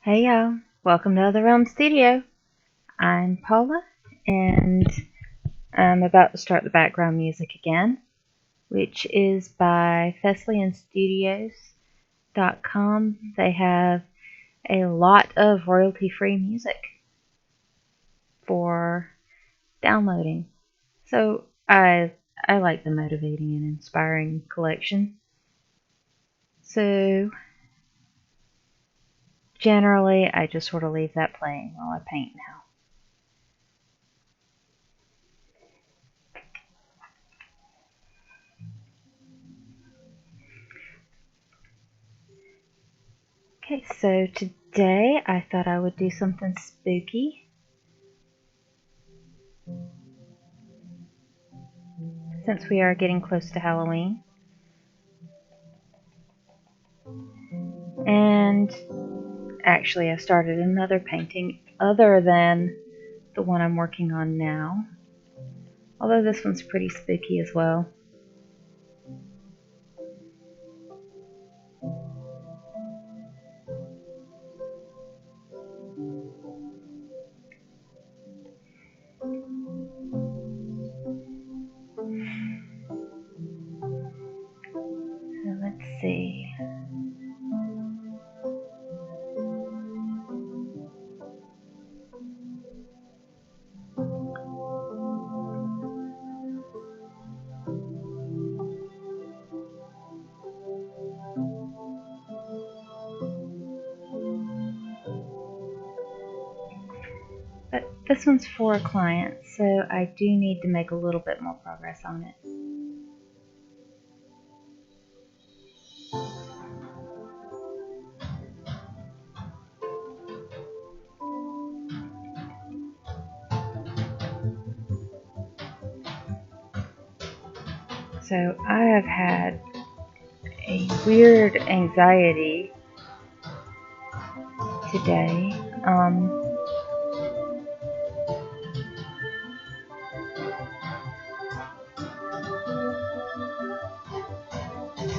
Hey y'all, welcome to OtherRealmStudio. I'm Paula, and I'm about to start the background music again, which is by ThessalionStudios.com. They have a lot of royalty-free music for downloading. So I like the motivating and inspiring collection. So generally, I just sort of leave that playing while I paint now. Okay, so today I thought I would do something spooky since we are getting close to Halloween. And actually, I started another painting other than the one I'm working on now, although this one's pretty spooky as well. So let's see. But this one's for a client, so I do need to make a little bit more progress on it. So I have had a weird anxiety today.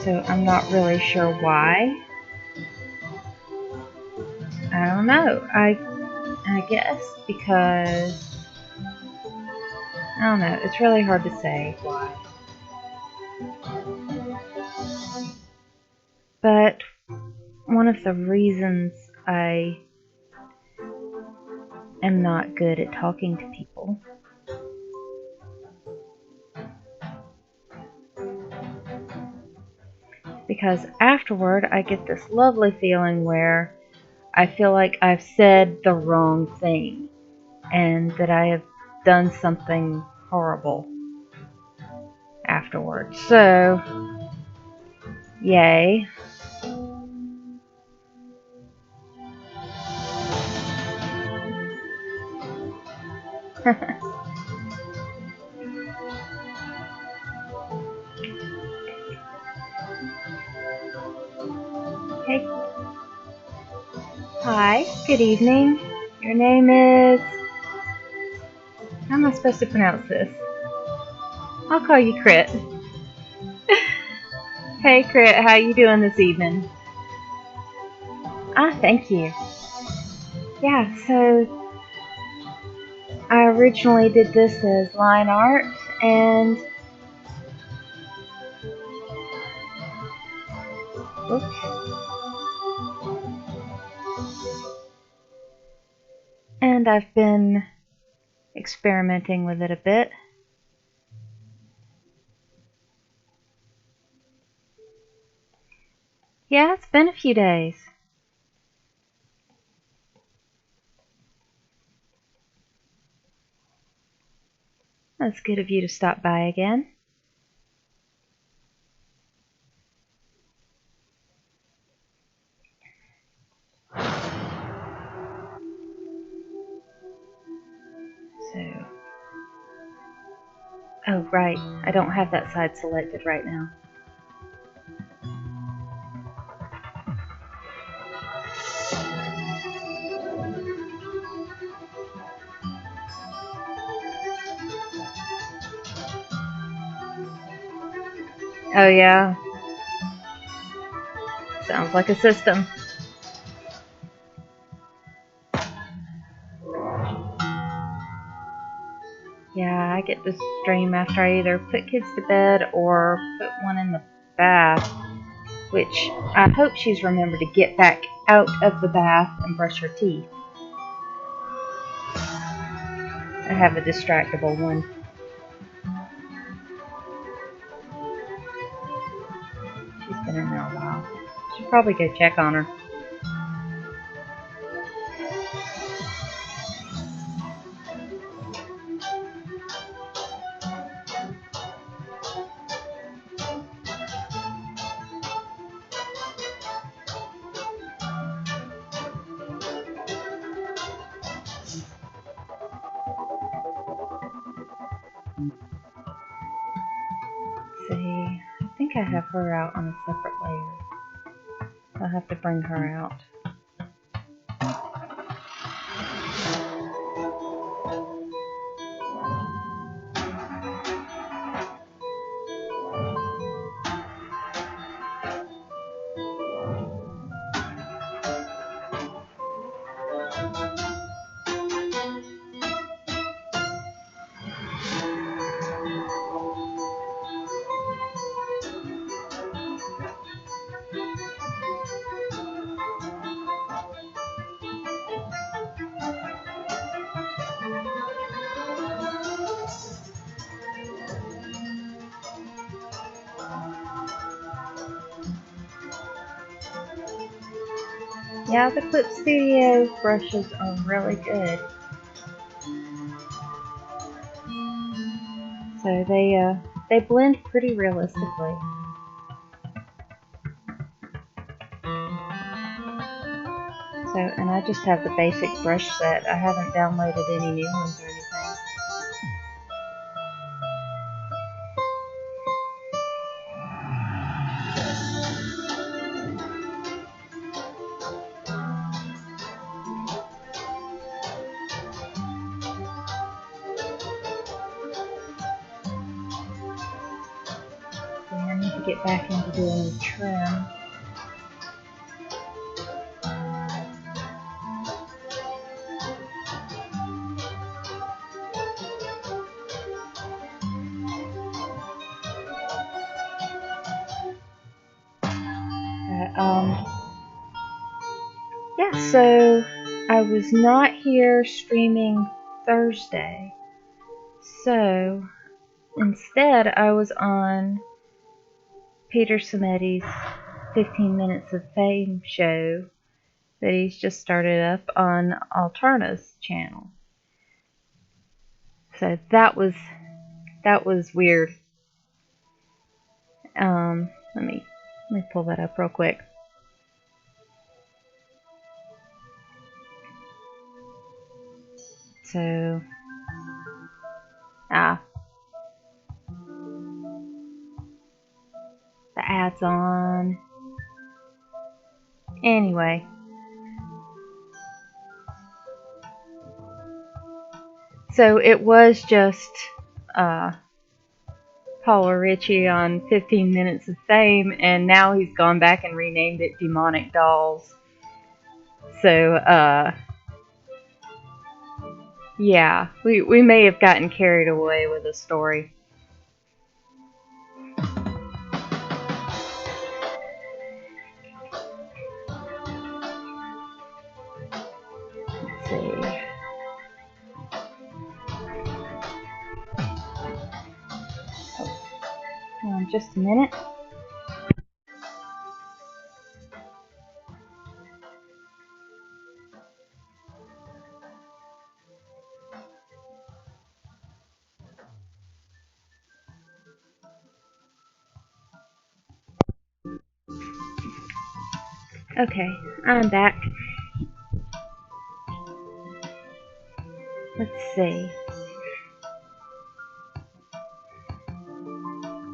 So I'm not really sure why. I don't know. I guess because I don't know. It's really hard to say why. But one of the reasons I am not good at talking to people because afterward I get this lovely feeling where I feel like I've said the wrong thing and that I have done something horrible afterwards. So, yay. Hey, hi, good evening. Your name is... How am I supposed to pronounce this? I'll call you Crit. Hey Crit, how you doing this evening? Thank you. Yeah, so I originally did this as line art, and oops, and I've been experimenting with it a bit. Yeah, it's been a few days. That's good of you to stop by again. So, oh right, I don't have that side selected right now. Oh yeah, sounds like a system. Yeah, I get this dream after I either put kids to bed or put one in the bath, which I hope she's remembered to get back out of the bath and brush her teeth. I have a distractible one. She's been in there a while. Should probably go check on her. See, I think I have her out on a separate layer. I'll have to bring her out. Yeah, the Clip Studio brushes are really good. So they blend pretty realistically. So, and I just have the basic brush set. I haven't downloaded any new ones or anything. So I need to get back into doing the trim. Yeah, so I was not here streaming Thursday. So instead, I was on Peter Samedi's 15 Minutes of Fame show that he's just started up on Alterna's channel. So that was weird. Let me pull that up real quick. So the ad's on. Anyway. So it was just Paula Richey on 15 Minutes of Fame, and now he's gone back and renamed it Demonic Dolls. So, yeah, we may have gotten carried away with the story. Let's see. Just a minute. Okay, I'm back. Let's see.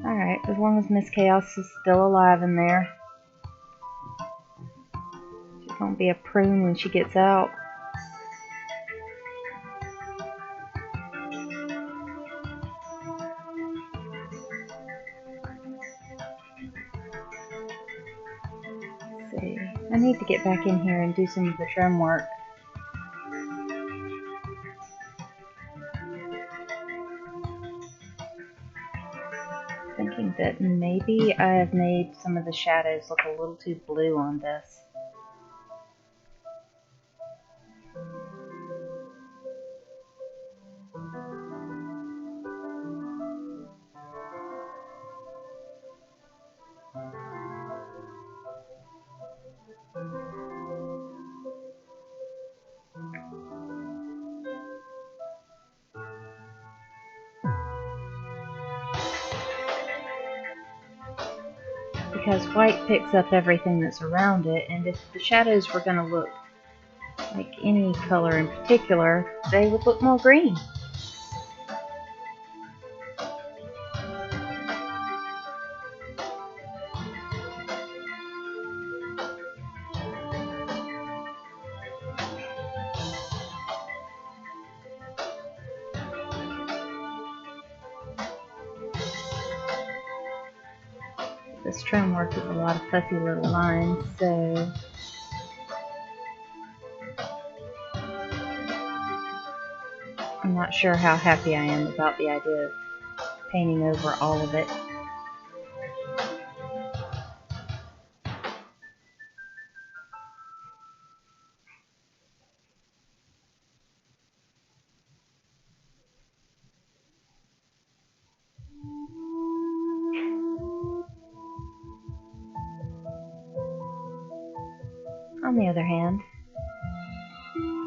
Alright, as long as Miss Chaos is still alive in there. She won't be a prune when she gets out. Let's see. I need to get back in here and do some of the trim work. think that maybe I have made some of the shadows look a little too blue on this. Because white picks up everything that's around it, and if the shadows were going to look like any color in particular, they would look more green. This trim work is a lot of fussy little lines, so I'm not sure how happy I am about the idea of painting over all of it. On the other hand,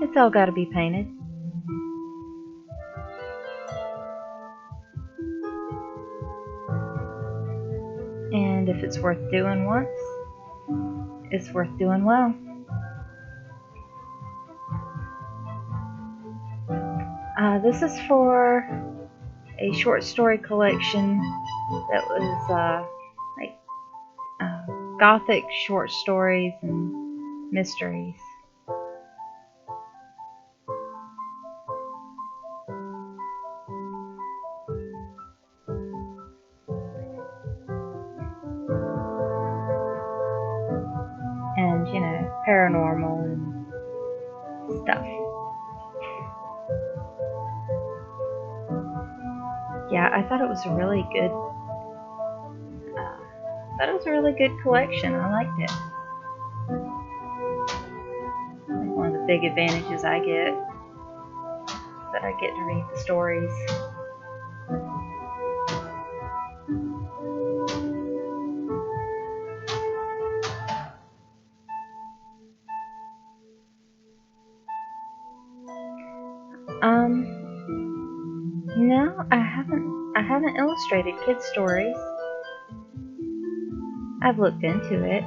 it's all got to be painted. And if it's worth doing once, it's worth doing well. This is for a short story collection that was gothic short stories and mysteries. And, you know, paranormal and stuff. Yeah, I thought it was a really good collection. I liked it. One of the big advantages I get is that I get to read the stories. No, I haven't illustrated kids' stories. I've looked into it.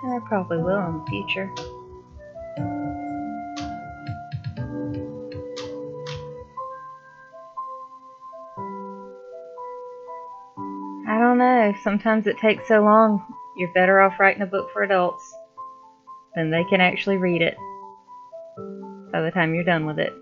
And I probably will in the future. I don't know. Sometimes it takes so long, you're better off writing a book for adults. Then they can actually read it by the time you're done with it.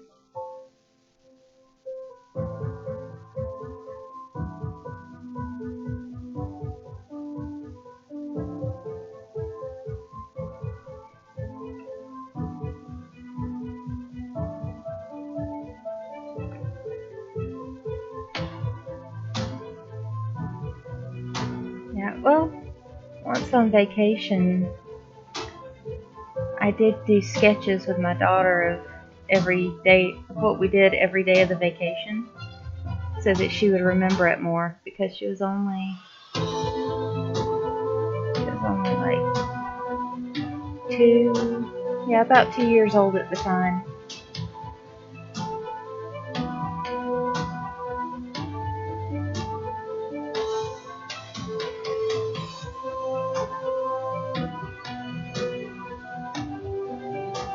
Yeah, well, once on vacation, I did do sketches with my daughter of every day, what we did every day of the vacation, so that she would remember it more, because she was only like about 2 years old at the time.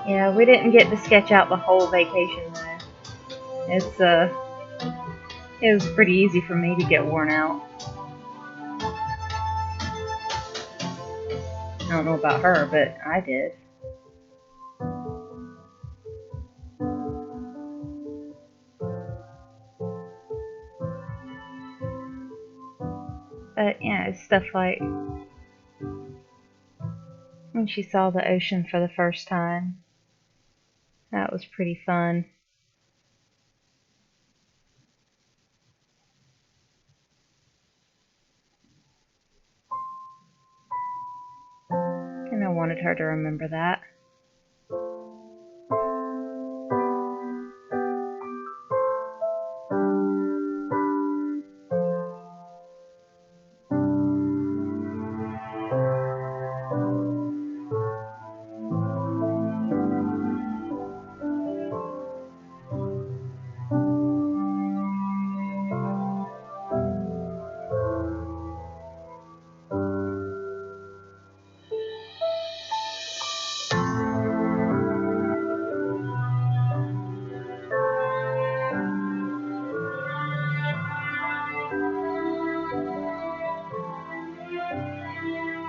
Yeah, we didn't get to sketch out the whole vacation though. It was pretty easy for me to get worn out. I don't know about her, but I did. But yeah, it's stuff like when she saw the ocean for the first time. That was pretty fun. And I wanted her to remember that.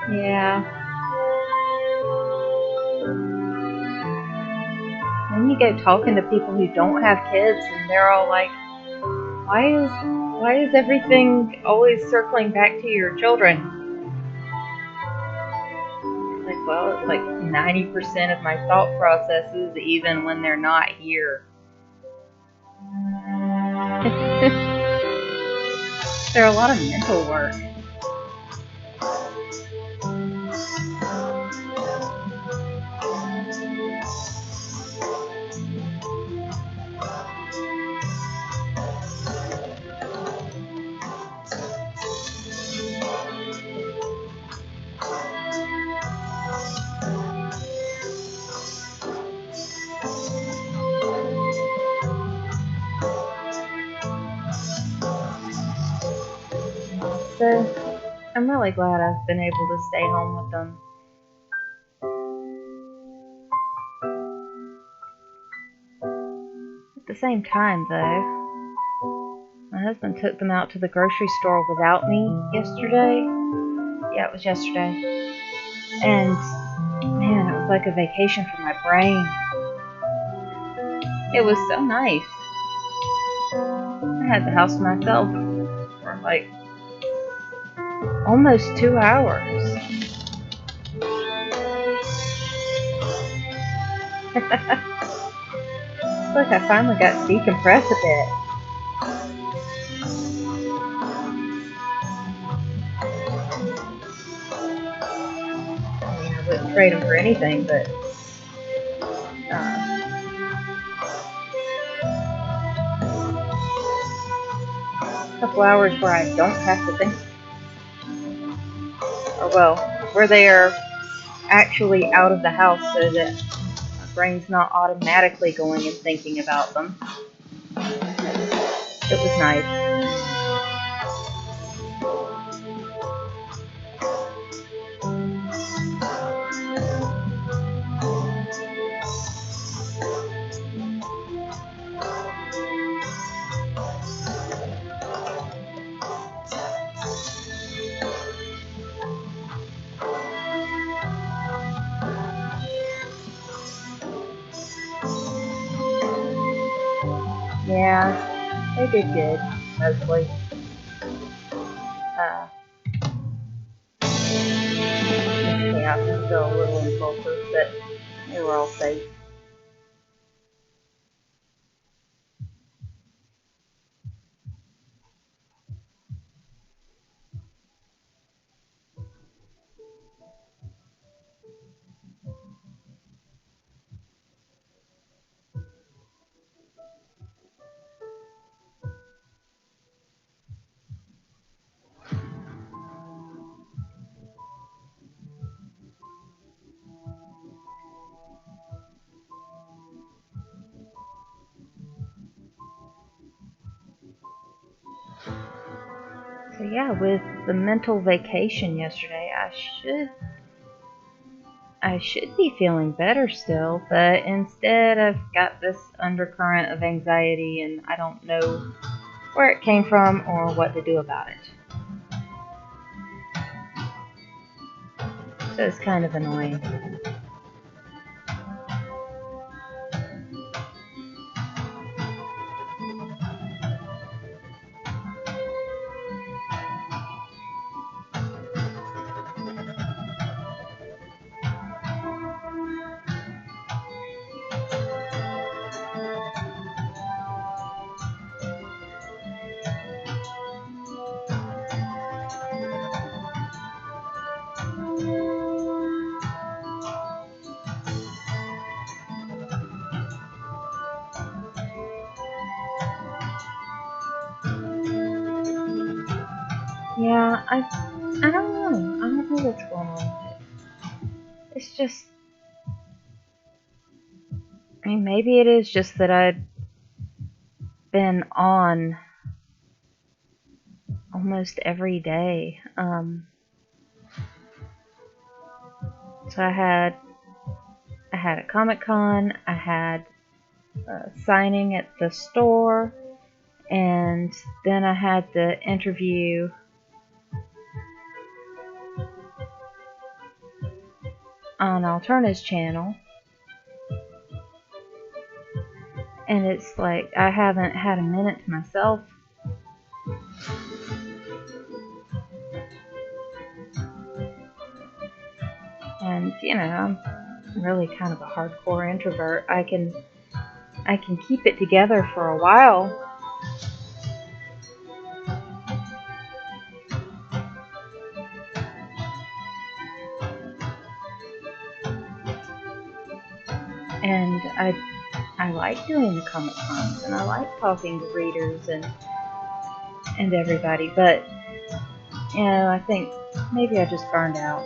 Yeah. Then you go talking to people who don't have kids, and they're all like, why is everything always circling back to your children? Like, well, it's like 90% of my thought processes, even when they're not here. They're a lot of mental work. So, I'm really glad I've been able to stay home with them. At the same time, though, my husband took them out to the grocery store without me yesterday. Yeah, it was yesterday. And, man, it was like a vacation for my brain. It was so nice. I had the house to myself for like almost 2 hours. It's like I finally got to decompress a bit. I mean, I wouldn't trade them for anything, but a couple hours where I don't have to think, or well, where they are actually out of the house so that my brain's not automatically going and thinking about them. It was nice. Yeah, they did good, mostly. This chaos is still a little impulsive, but they were all safe. So yeah, with the mental vacation yesterday, I should be feeling better still, but instead I've got this undercurrent of anxiety and I don't know where it came from or what to do about it. So it's kind of annoying. Yeah, I don't know. I don't know what's going on with it. It's just, I mean, maybe it is just that I'd been on almost every day. So I had a Comic-Con, I had a signing at the store, and then I had the interview on Alterna's channel. And it's like I haven't had a minute to myself. And I'm really kind of a hardcore introvert. I can keep it together for a while. And I like doing the Comic Cons, and I like talking to readers and everybody, but I think maybe I just burned out.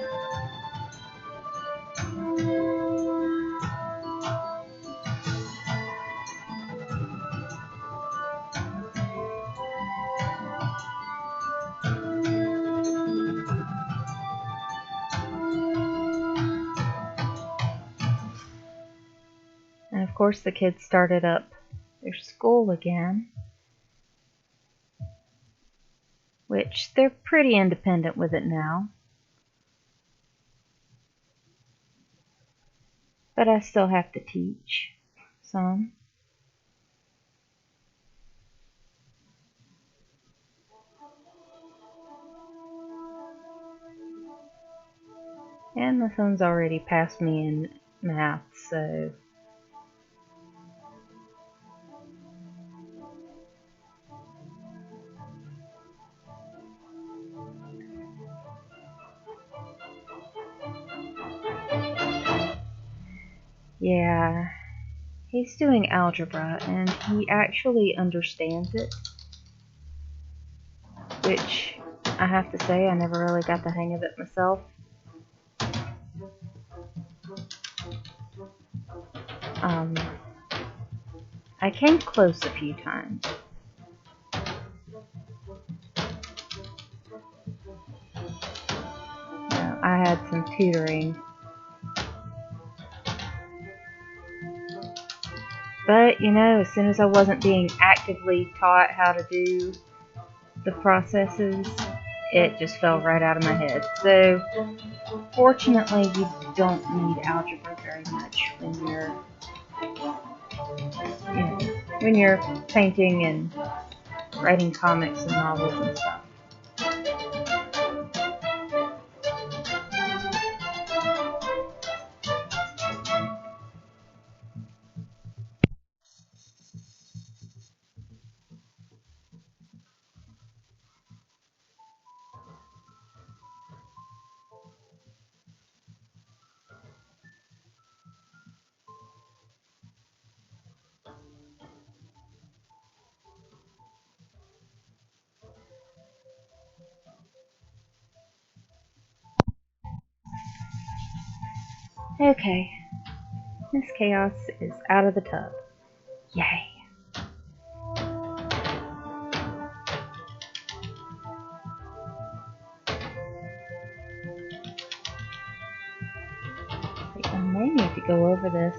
And of course the kids started up their school again, which they're pretty independent with it now. But I still have to teach some. And my son's already passed me in math, so yeah, he's doing algebra and he actually understands it, which I have to say I never really got the hang of it myself. I came close a few times. I had some tutoring. But, as soon as I wasn't being actively taught how to do the processes, it just fell right out of my head. So, fortunately, you don't need algebra very much when you're painting and writing comics and novels and stuff. Okay, Miss Chaos is out of the tub. Yay! I may need to go over this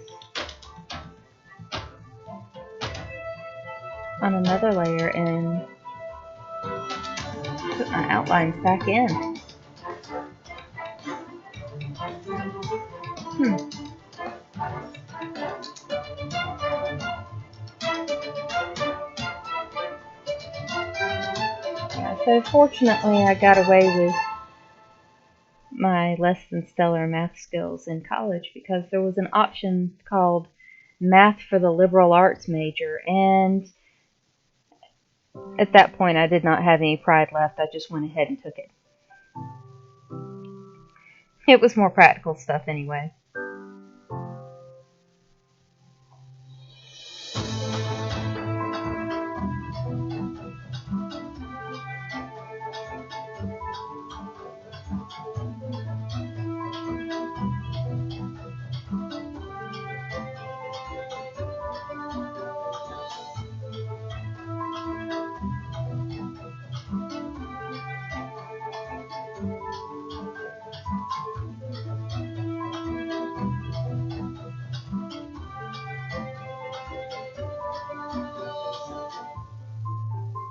on another layer and put my outlines back in. Yeah, so fortunately I got away with my less than stellar math skills in college because there was an option called Math for the Liberal Arts major, and at that point I did not have any pride left. I just went ahead and took it. It was more practical stuff anyway.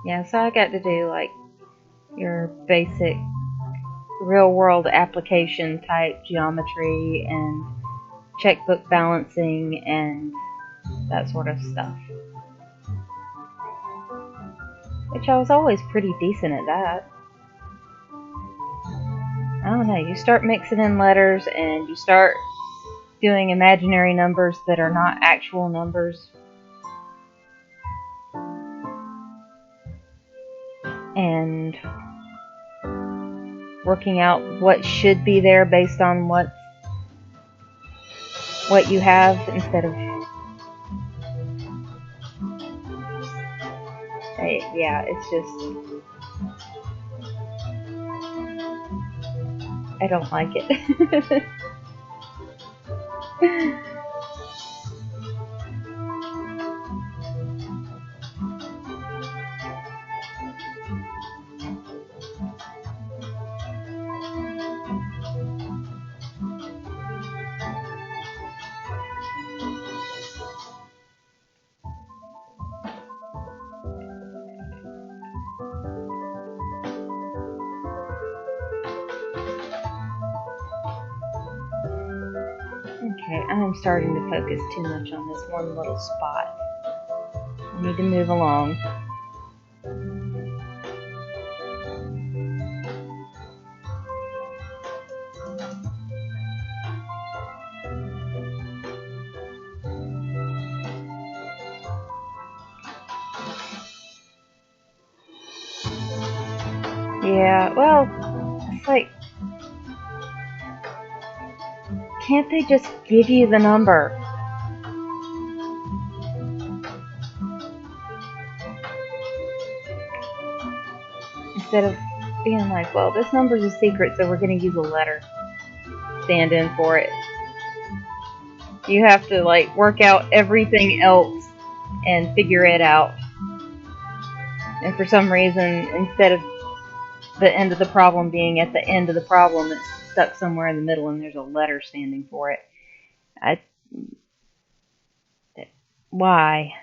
Yeah, so I got to do like your basic real world application type geometry and checkbook balancing and that sort of stuff. Which I was always pretty decent at that. I don't know, you start mixing in letters and you start doing imaginary numbers that are not actual numbers. And working out what should be there based on what you have instead of yeah, it's just I don't like it. Okay, I'm starting to focus too much on this one little spot. I need to move along. Yeah, well, it's like, can't they just give you the number? Instead of being like, well, this number's a secret, so we're going to use a letter stand in for it. You have to like work out everything else and figure it out. And for some reason, instead of the end of the problem being at the end of the problem, it's stuck somewhere in the middle and there's a letter standing for it. Why?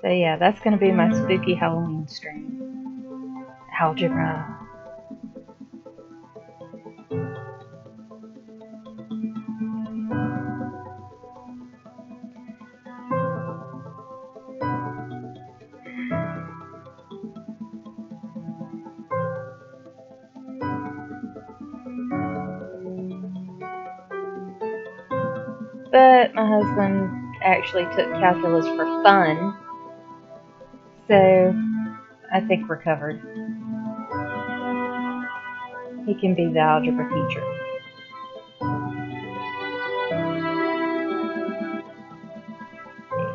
So yeah, that's going to be my spooky Halloween stream. Algebra. But my husband actually took calculus for fun, so I think we're covered. He can be the algebra teacher.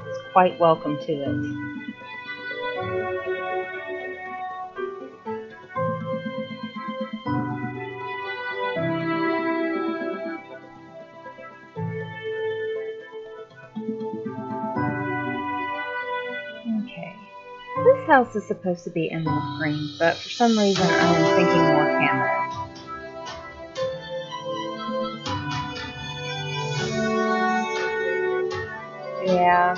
He's quite welcome to it. Okay. This house is supposed to be emerald green, but for some reason I'm thinking more camo. Yeah.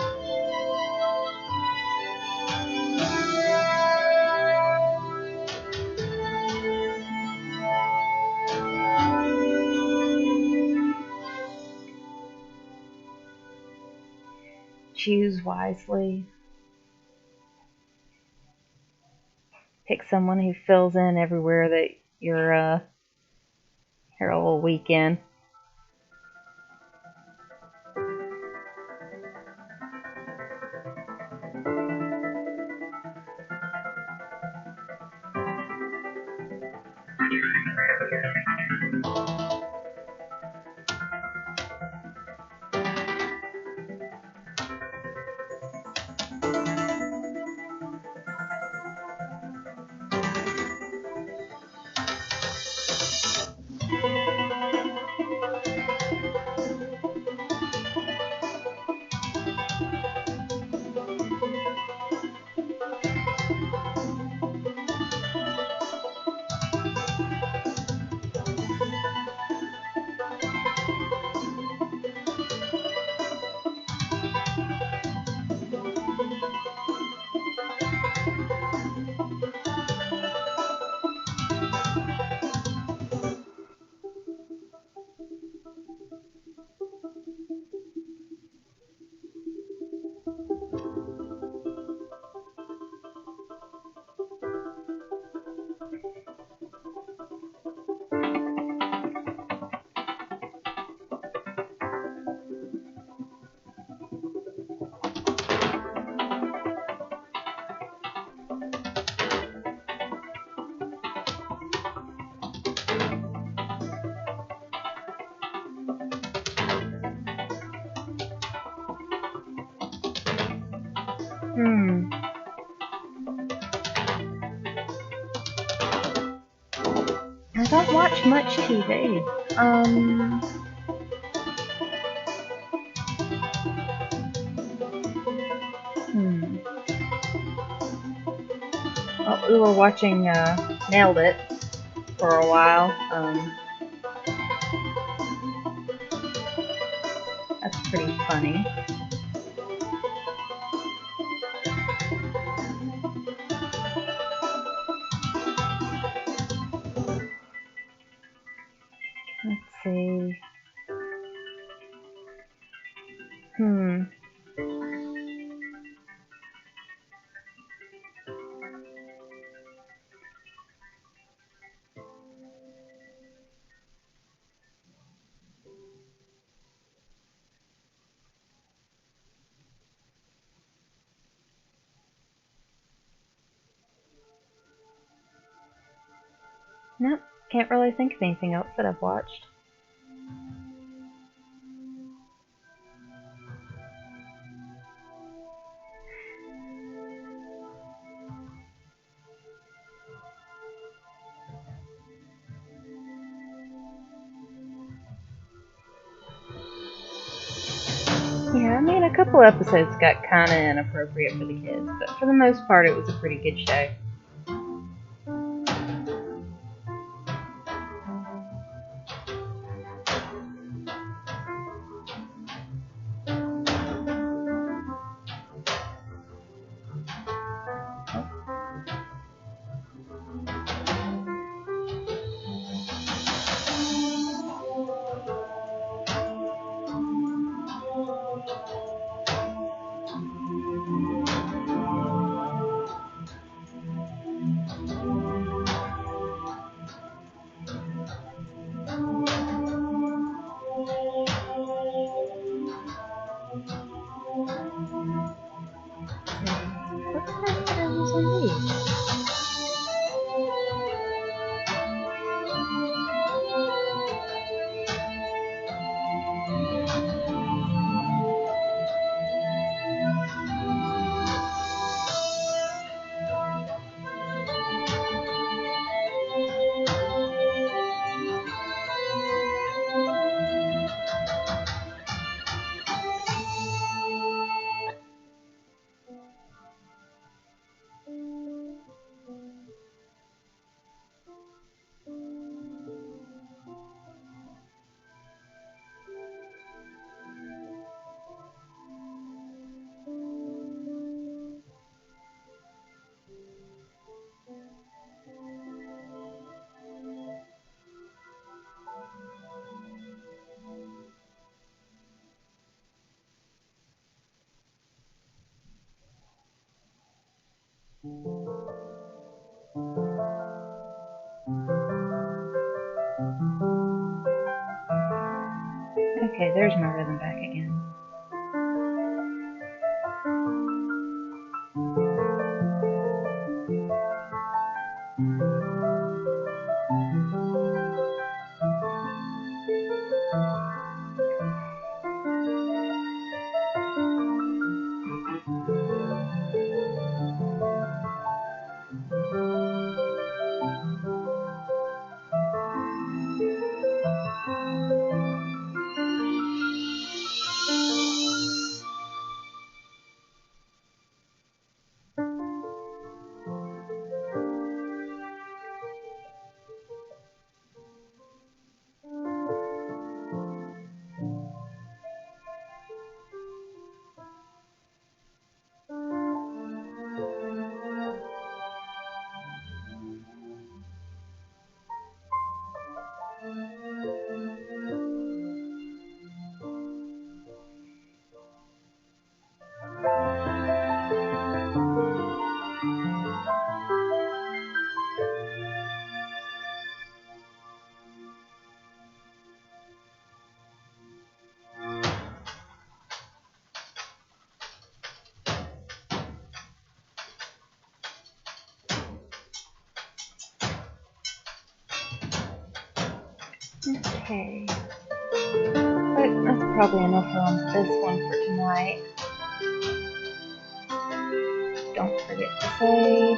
Choose wisely. Pick someone who fills in everywhere that you're here a little weekend. I don't watch much TV. Well, we were watching Nailed It for a while. That's pretty funny. Let's see. Nope, can't really think of anything else that I've watched. Yeah, I mean, a couple episodes got kind of inappropriate for the kids, but for the most part, it was a pretty good show. Okay, there's my rhythm back again. Okay. But that's probably enough on this one for tonight. don't forget to save.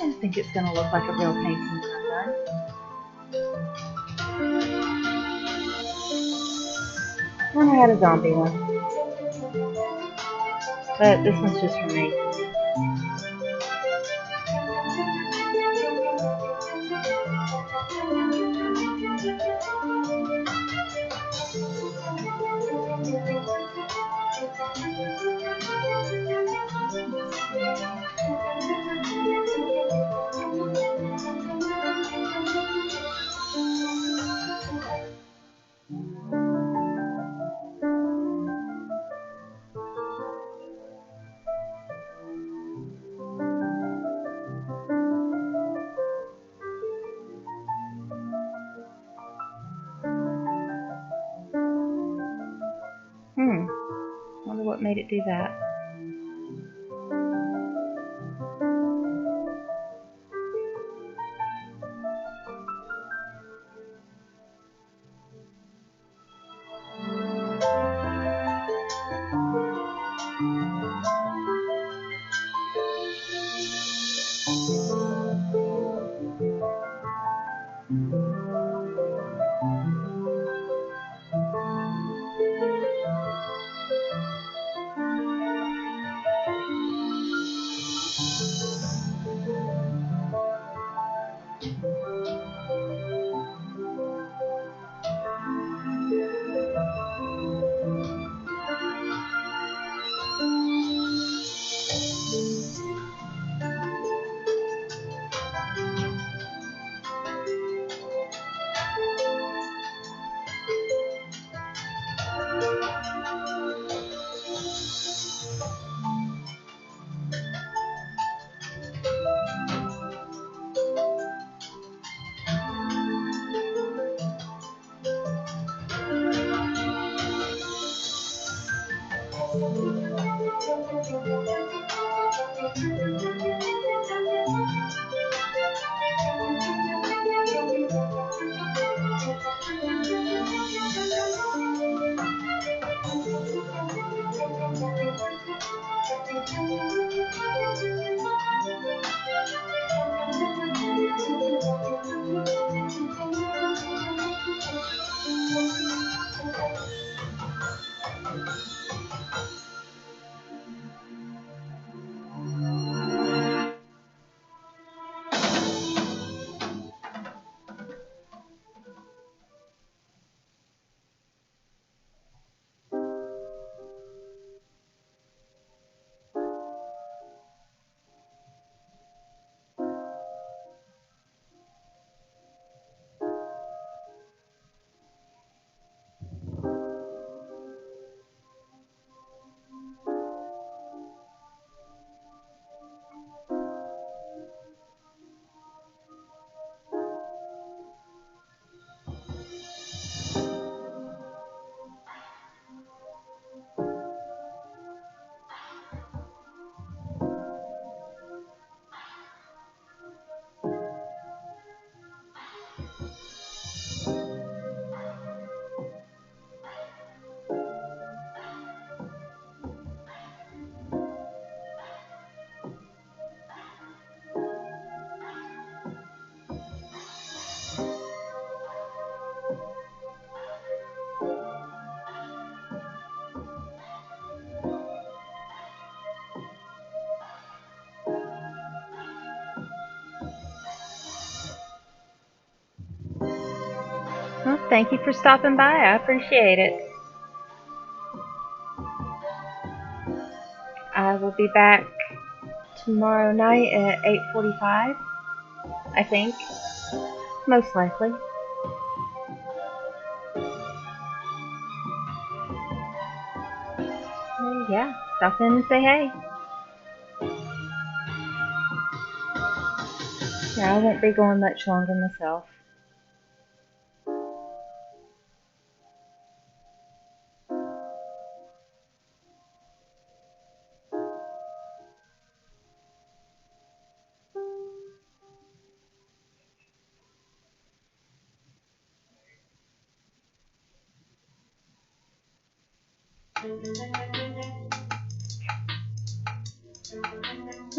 I think it's going to look like a real painting when I'm done. And I had a zombie one. But this one's just for me. Wonder what made it do that. Well, thank you for stopping by. I appreciate it. I will be back tomorrow night at 8:45, I think. Most likely. Yeah, stop in and say hey. Yeah, I won't be going much longer myself. Oh,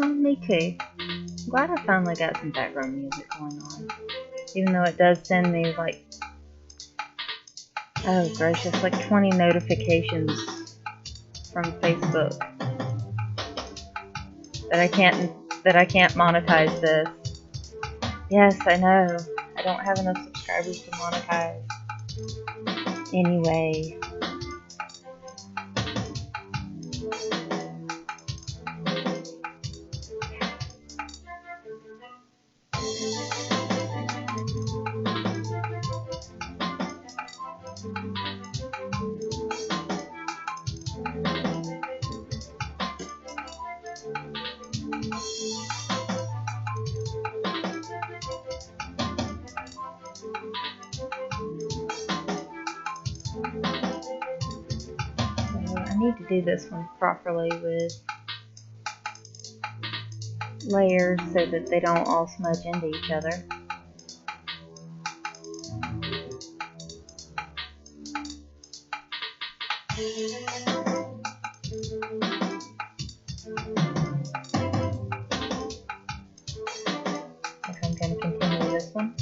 me too. I'm glad I finally got some background music going on. Even though it does send me like, oh gracious, like 20 notifications from Facebook that I can't monetize this. Yes, I know. I don't have enough subscribers to monetize. Anyway. I need to do this one properly with layers so that they don't all smudge into each other. I think I'm going to continue this one.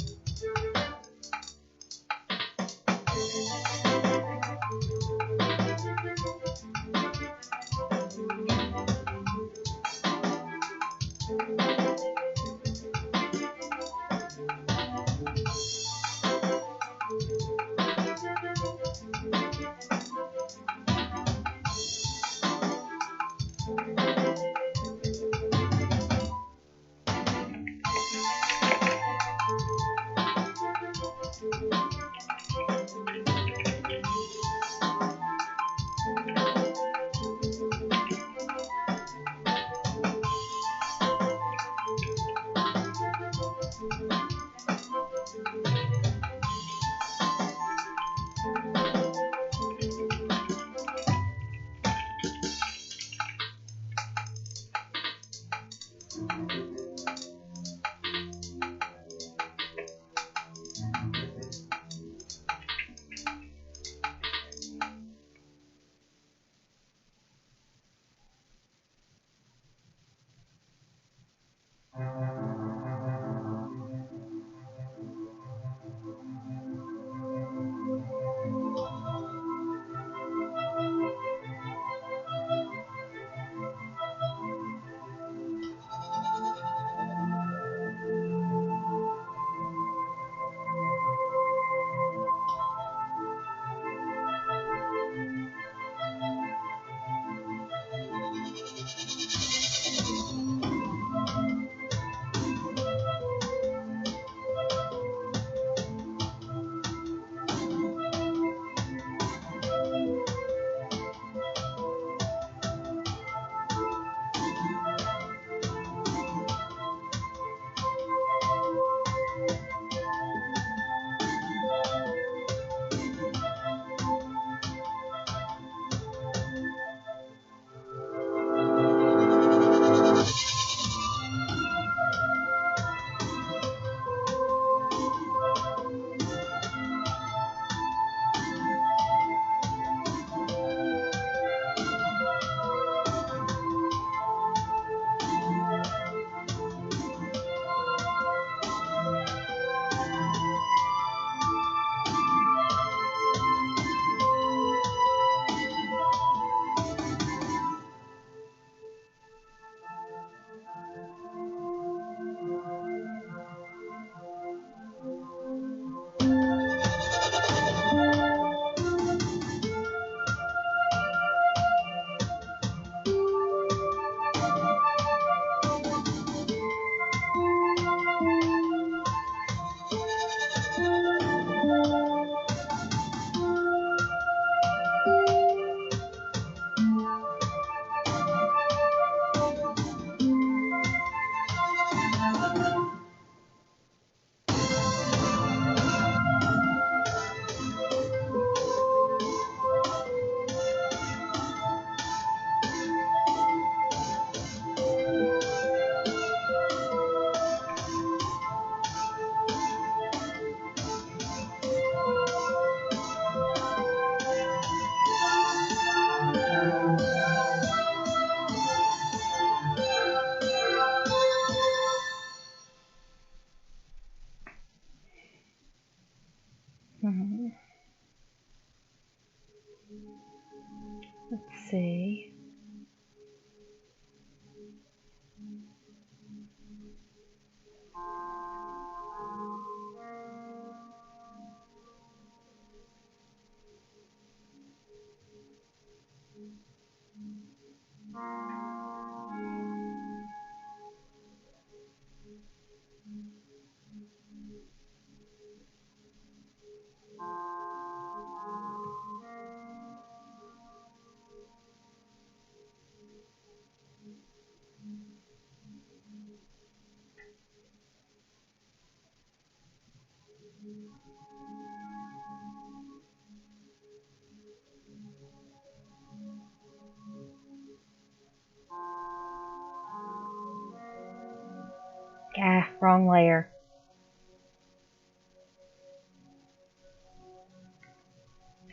Ah, wrong layer.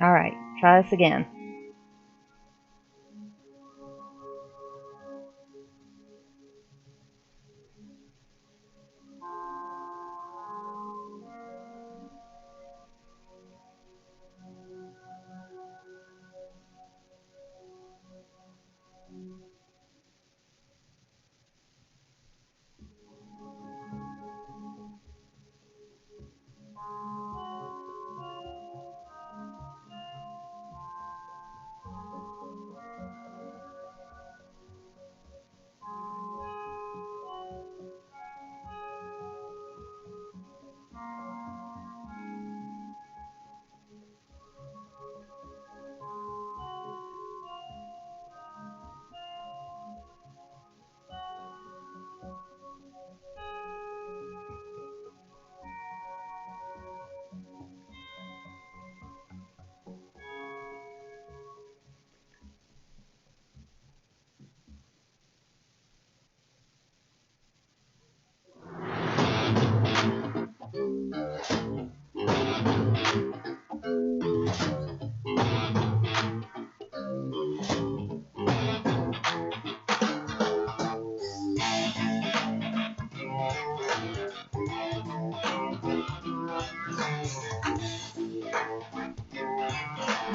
Alright, try this again.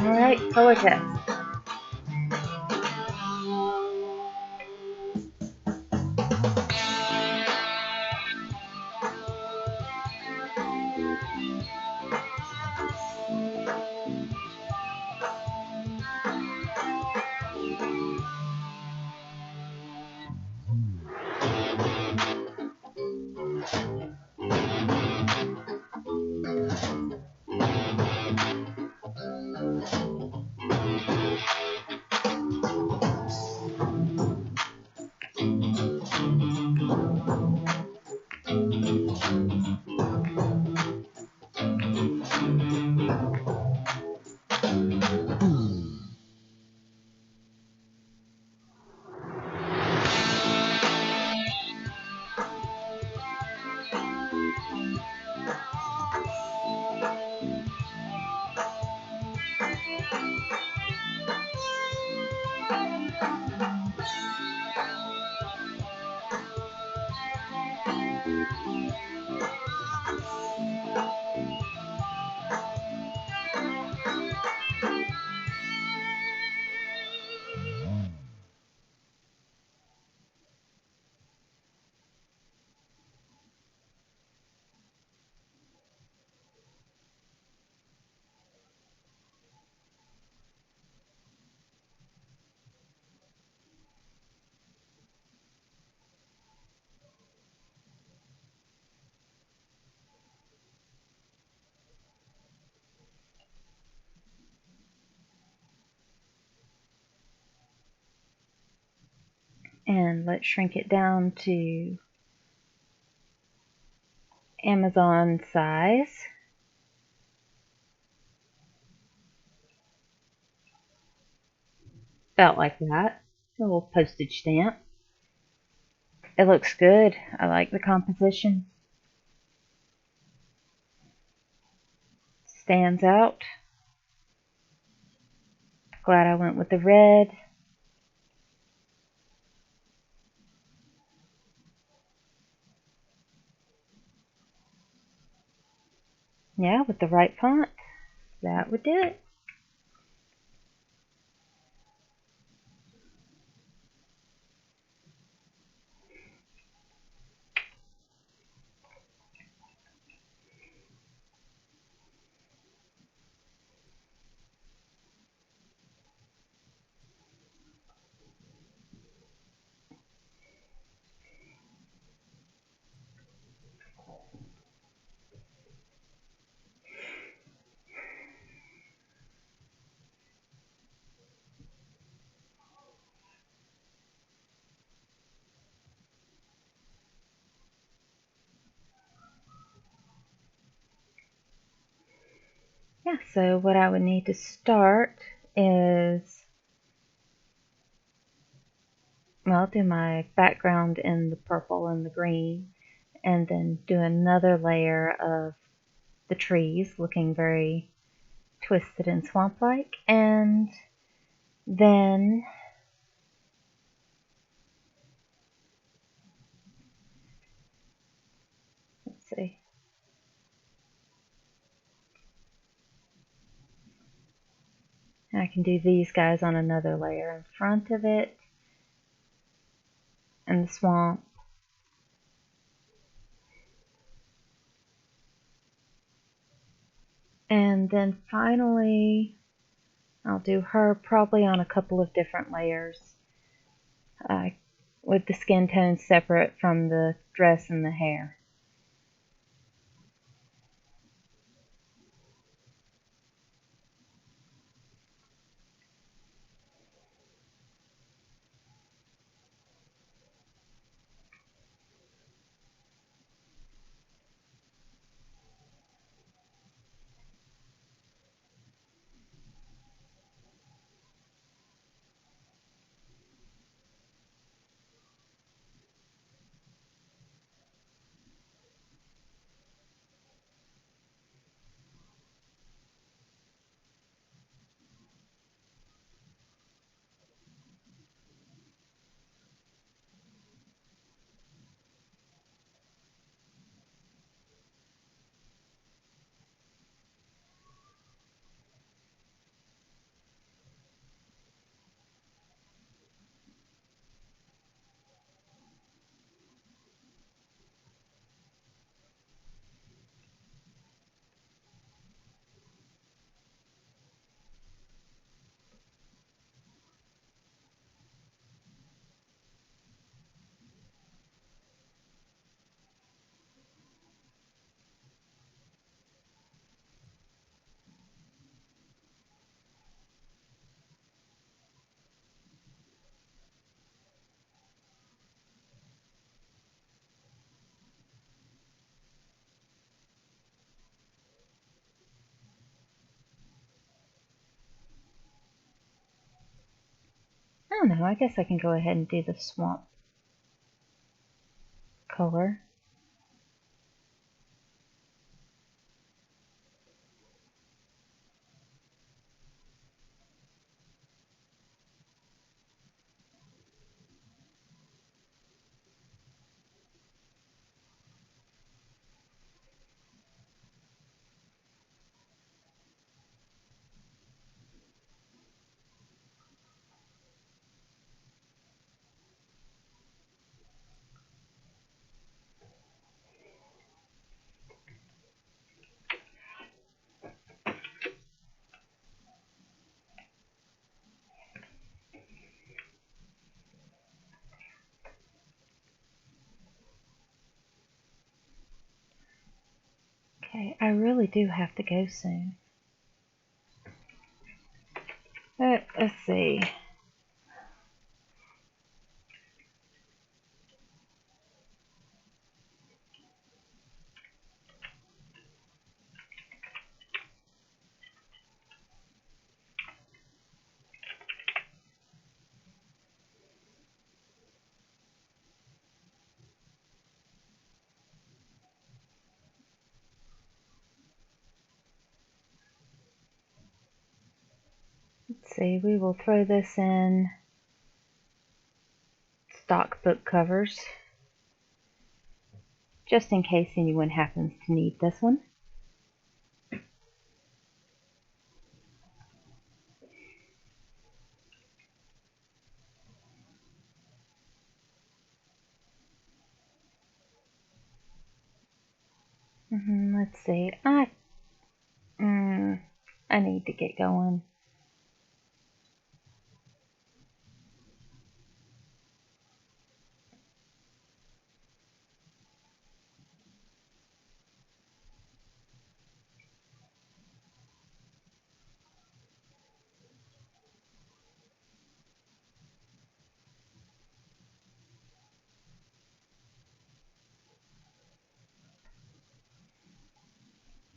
Alright, color test. And let's shrink it down to Amazon size. About like that. A little postage stamp. It looks good. I like the composition. Stands out. Glad I went with the red. Yeah, with the right font, that would do it. yeah, so what I would need to start is, well, do my background in the purple and the green, and then do another layer of the trees looking very twisted and swamp-like, and then let's see. I can do these guys on another layer in front of it, and the swamp. And then finally, I'll do her probably on a couple of different layers, uh, with the skin tones separate from the dress and the hair. I don't know, I guess I can go ahead and do the swamp color. Okay, I really do have to go soon. Let's see. Let's see, we will throw this in stock book covers, just in case anyone happens to need this one. Let's see, I need to get going.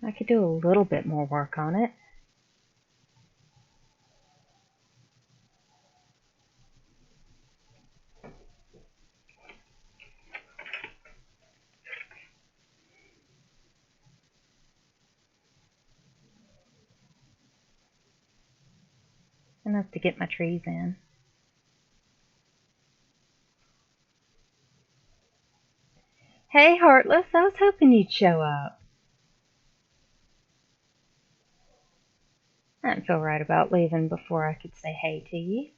I could do a little bit more work on it. Enough to get my trees in. Hey, Heartless, I was hoping you'd show up. I didn't feel right about leaving before I could say hey to you.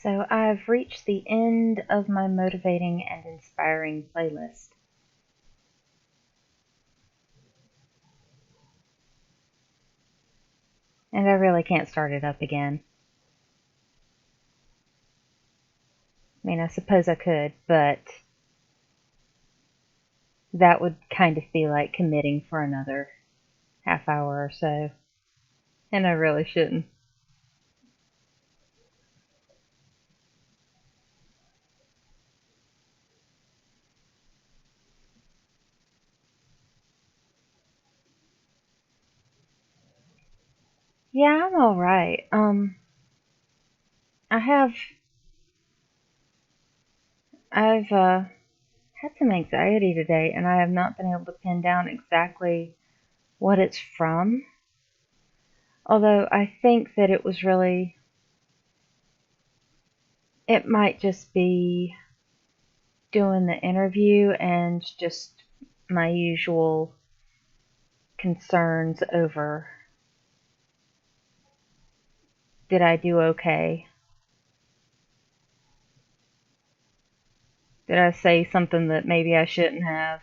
So I've reached the end of my motivating and inspiring playlist. And I really can't start it up again. I mean, I suppose I could, but that would kind of be like committing for another half hour or so. And I really shouldn't. Yeah, I'm alright. I have, I've had some anxiety today and I have not been able to pin down exactly what it's from. Although I think that it might just be doing the interview and just my usual concerns over, did I do okay? Did I say something that maybe I shouldn't have?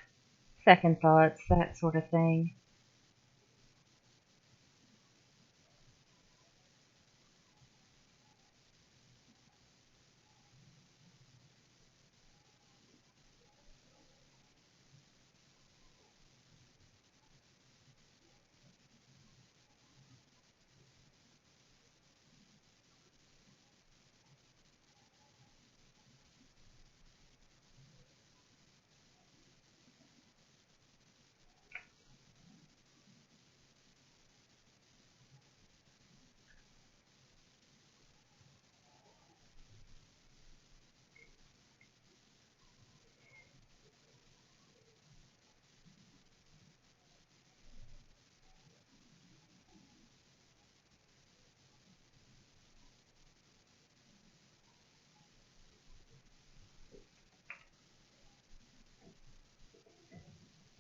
Second thoughts, that sort of thing.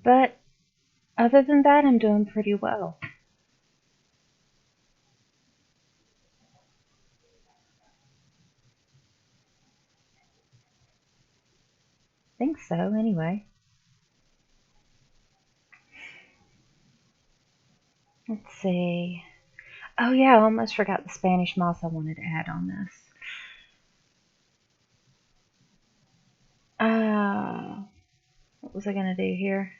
But other than that, I'm doing pretty well. Think so, anyway. Let's see. Oh yeah, I almost forgot the Spanish moss I wanted to add on this. What was I gonna do here?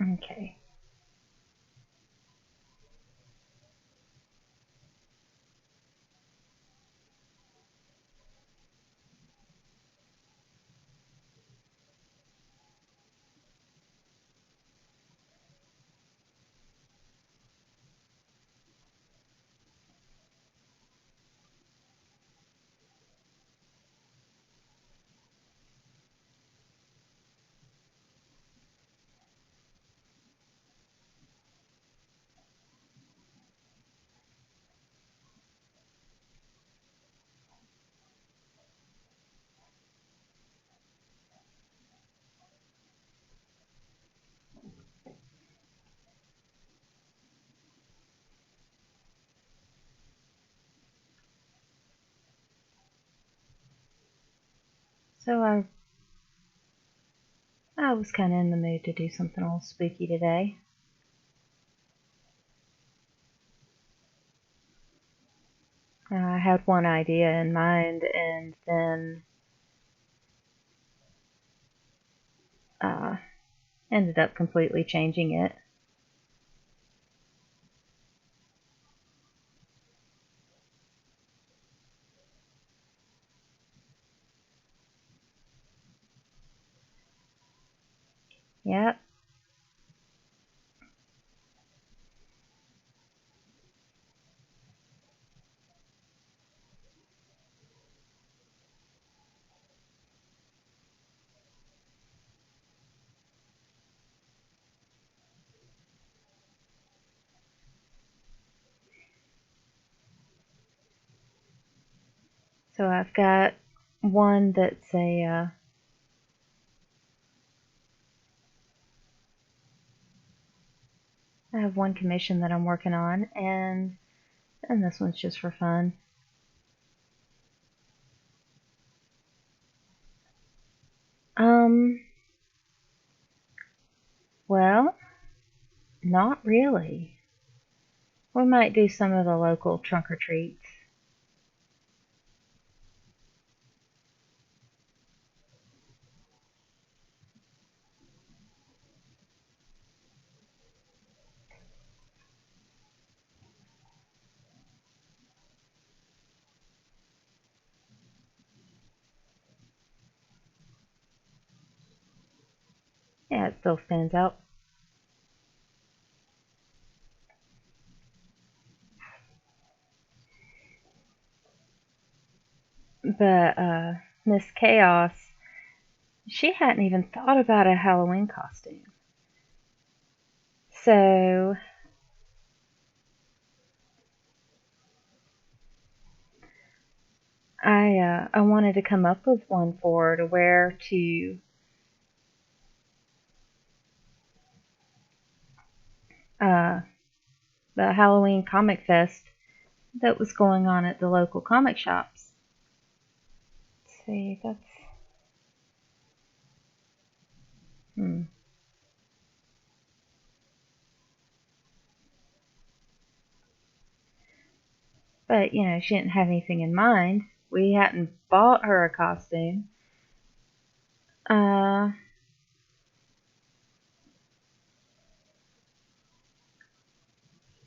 Okay. So I I was kind of in the mood to do something a little spooky today. I had one idea in mind and then ended up completely changing it. Yep. So I've got one that's I have one commission that I'm working on, and this one's just for fun. Well, not really. We might do some of the local trunk or treats. Yeah, it still stands out. But Miss Chaos, she hadn't even thought about a Halloween costume. So I wanted to come up with one for her to wear to uh, the Halloween Comic Fest that was going on at the local comic shops. Let's see, that's hmm. But she didn't have anything in mind. We hadn't bought her a costume. Uh,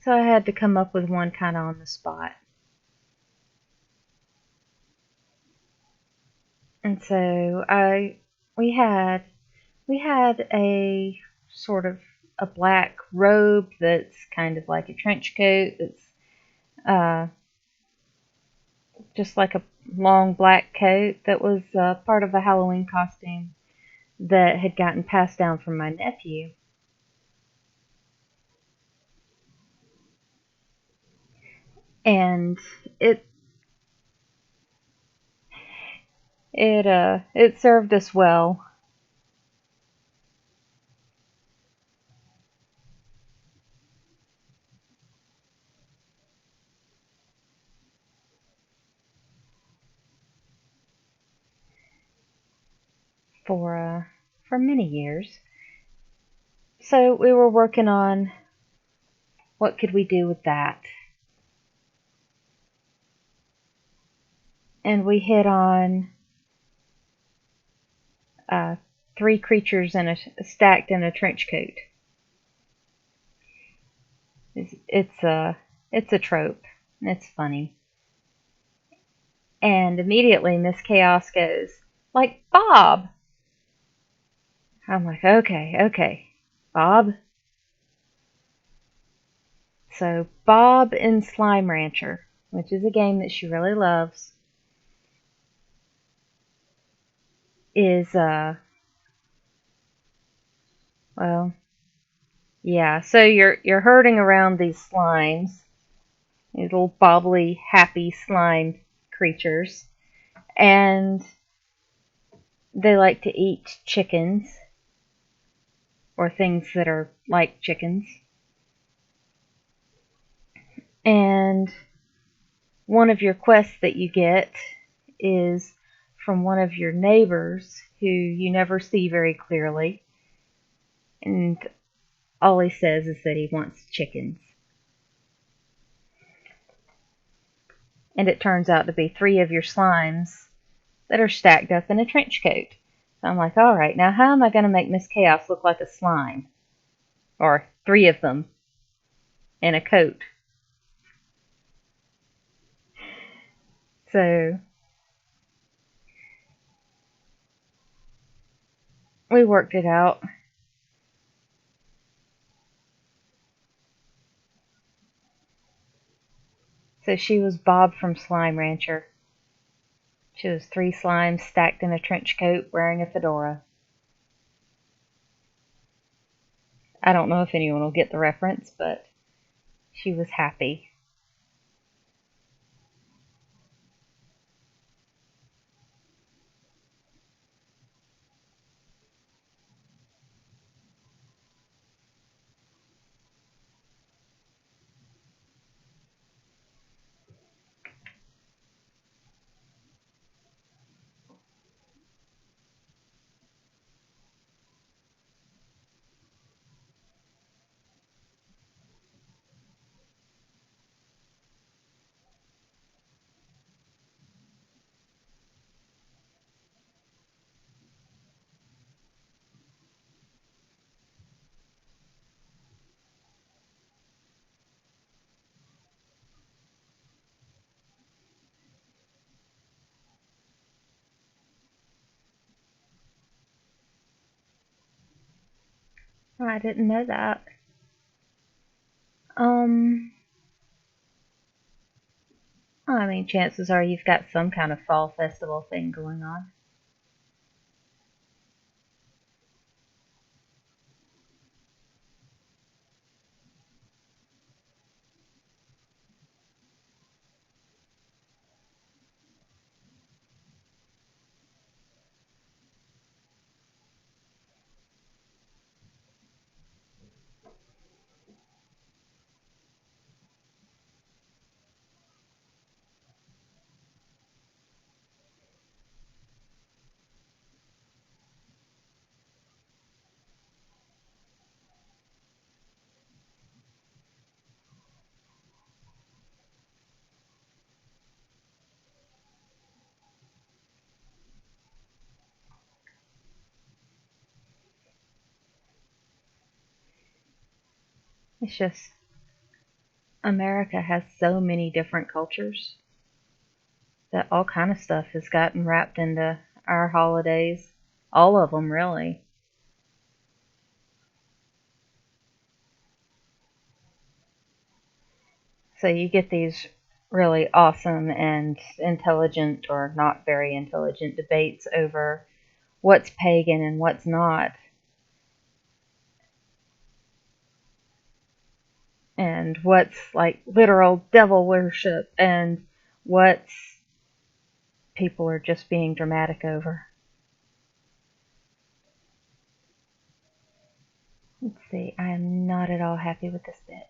so I had to come up with one kind of on the spot. And so we had a sort of a black robe that's kind of like a trench coat that's uh, just like a long black coat that was part of a Halloween costume that had gotten passed down from my nephew. And it it served us well. For many years. So we were working on what could we do with that, and we hit on uh, three creatures stacked in a trench coat. It's a trope. It's funny. And immediately Miss Chaos goes, like Bob. I'm like, okay, Bob. So Bob in Slime Rancher, which is a game that she really loves, is well, yeah. So you're herding around these slimes, these little bobbly, happy slime creatures, and they like to eat chickens or things that are like chickens. And one of your quests that you get is from one of your neighbors who you never see very clearly. And all he says is that he wants chickens. And it turns out to be 3 of your slimes that are stacked up in a trench coat. So I'm like, all right, now how am I going to make Miss Chaos look like a slime? Or 3 of them in a coat. So we worked it out. So she was Bob from Slime Rancher. She was 3 slimes stacked in a trench coat wearing a fedora. I don't know if anyone will get the reference, but she was happy. I didn't know that. I mean, chances are you've got some kind of fall festival thing going on. It's just America has so many different cultures that all kind of stuff has gotten wrapped into our holidays. All of them, really. So you get these really awesome and intelligent or not very intelligent debates over what's pagan and what's not, and what's like literal devil worship, and what's people are just being dramatic over. Let's see, I am not at all happy with this bit.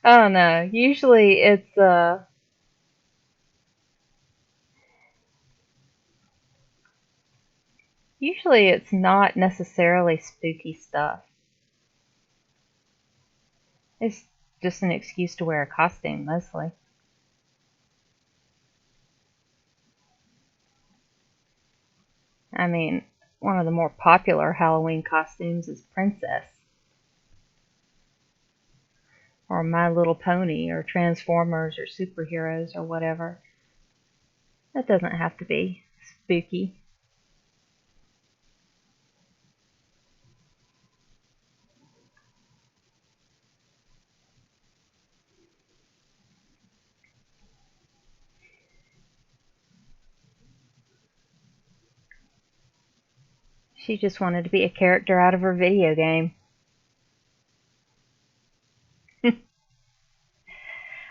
I don't know. Usually it's not necessarily spooky stuff. It's just an excuse to wear a costume mostly. I mean, one of the more popular Halloween costumes is Princess, or My Little Pony, or Transformers, or superheroes, or whatever. That doesn't have to be spooky. She just wanted to be a character out of her video game.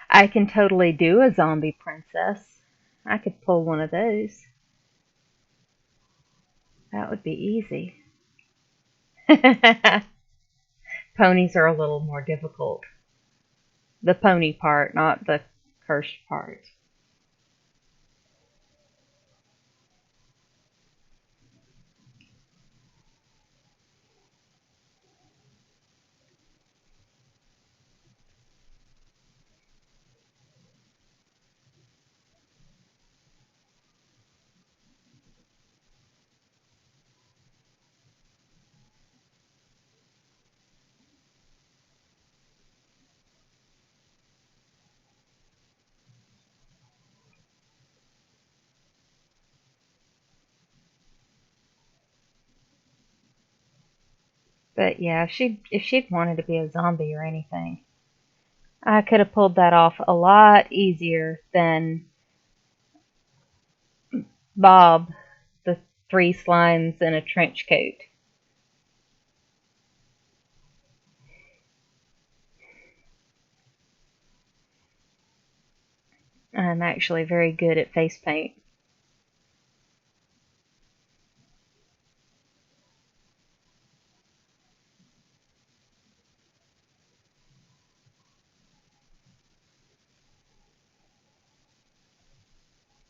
I can totally do a zombie princess. I could pull one of those. That would be easy. Ponies are a little more difficult. The pony part, not the cursed part. But yeah, if she'd wanted to be a zombie or anything, I could have pulled that off a lot easier than Bob, the three slimes in a trench coat. I'm actually very good at face paint.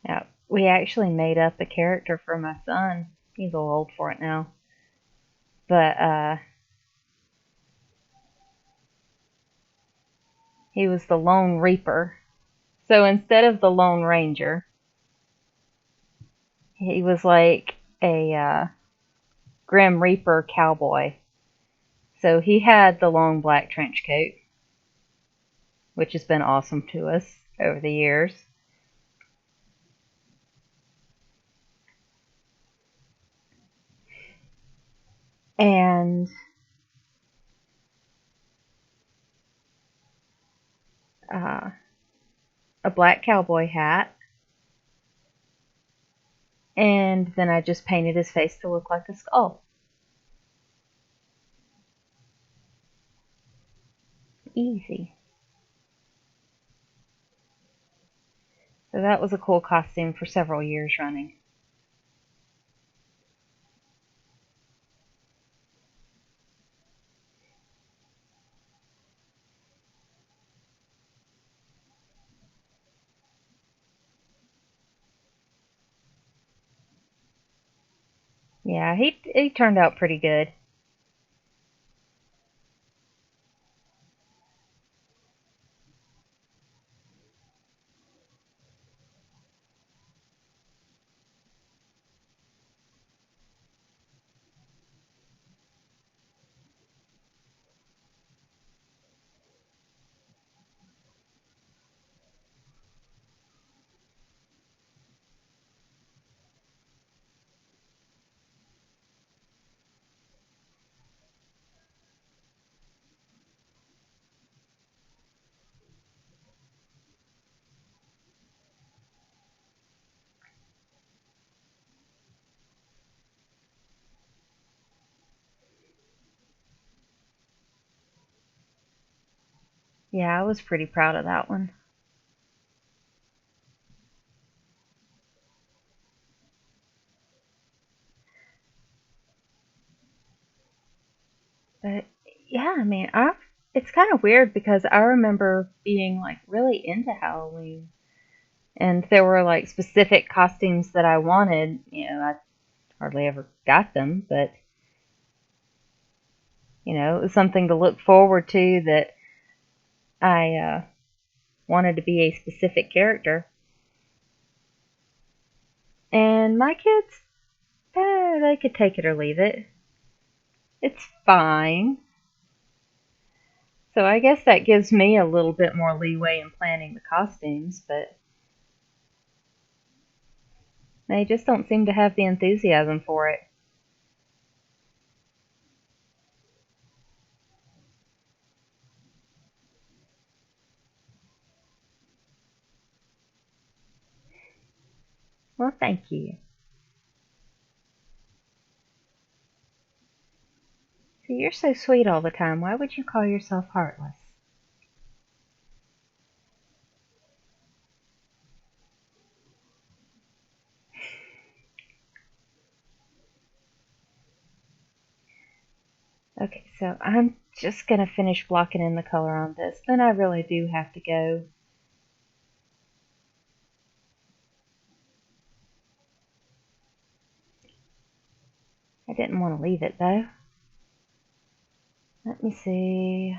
Yeah, we actually made up a character for my son. He's a little old for it now. But he was the Lone Reaper. So instead of the Lone Ranger, he was like a Grim Reaper cowboy. So he had the long black trench coat, which has been awesome to us over the years. And uh, a black cowboy hat. And then I just painted his face to look like a skull. Easy. So that was a cool costume for several years running. Yeah, he turned out pretty good. Yeah, I was pretty proud of that one. But yeah, I mean, it's kind of weird because I remember being like really into Halloween, and there were like specific costumes that I wanted. I hardly ever got them, but it was something to look forward to that I wanted to be a specific character. And my kids, they could take it or leave it. It's fine. So I guess that gives me a little bit more leeway in planning the costumes, but they just don't seem to have the enthusiasm for it. Well, thank you. See, you're so sweet all the time. Why would you call yourself heartless? Okay, so I'm just going to finish blocking in the color on this. Then I really do have to go. I didn't want to leave it, though. Let me see.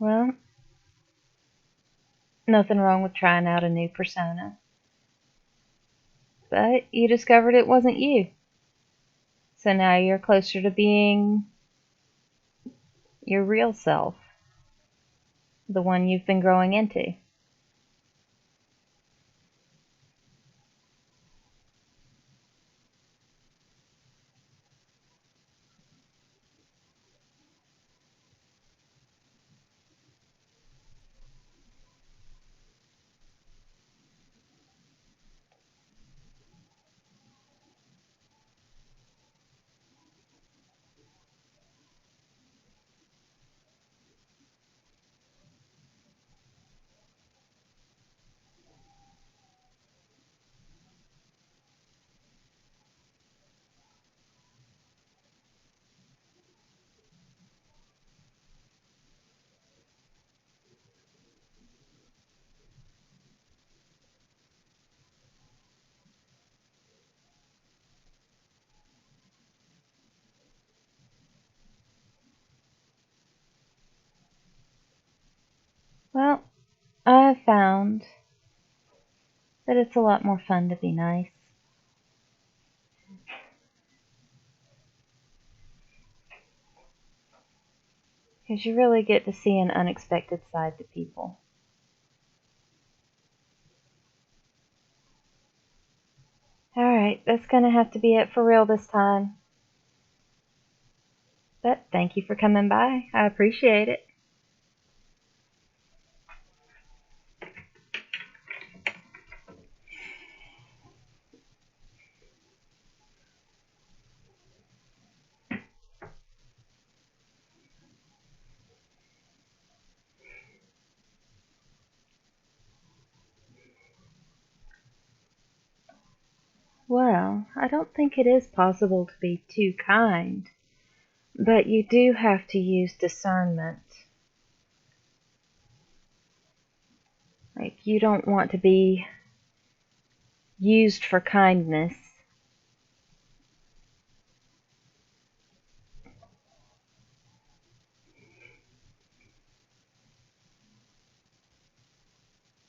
Well, nothing wrong with trying out a new persona. But you discovered it wasn't you. So now you're closer to being your real self, the one you've been growing into. Well, I've found that it's a lot more fun to be nice. Because you really get to see an unexpected side to people. Alright, that's gonna have to be it for real this time. But thank you for coming by. I appreciate it. Well, I don't think it is possible to be too kind, but you do have to use discernment. Like, you don't want to be used for kindness.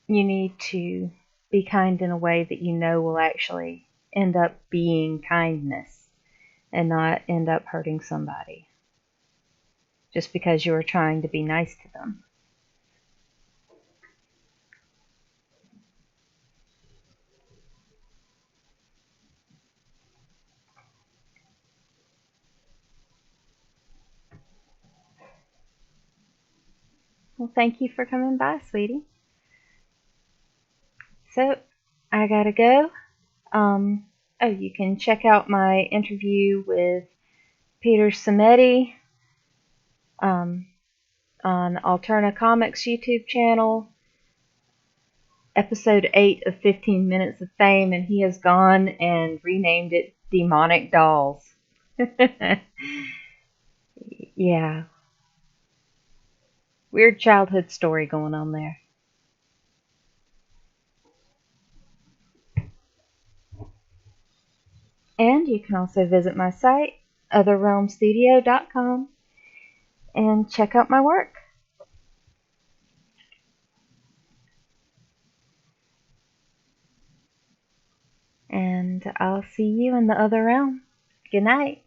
You need to be kind in a way that you know will actually end up being kindness and not end up hurting somebody just because you are trying to be nice to them. Well, thank you for coming by, sweetie. So, I gotta go. You can check out my interview with Peter Samedi um, on Alterna Comics YouTube channel, episode 8 of 15 Minutes of Fame, and he has gone and renamed it Demonic Dolls. Yeah, weird childhood story going on there. And you can also visit my site, OtherRealmStudio.com, and check out my work. And I'll see you in the other realm. Good night.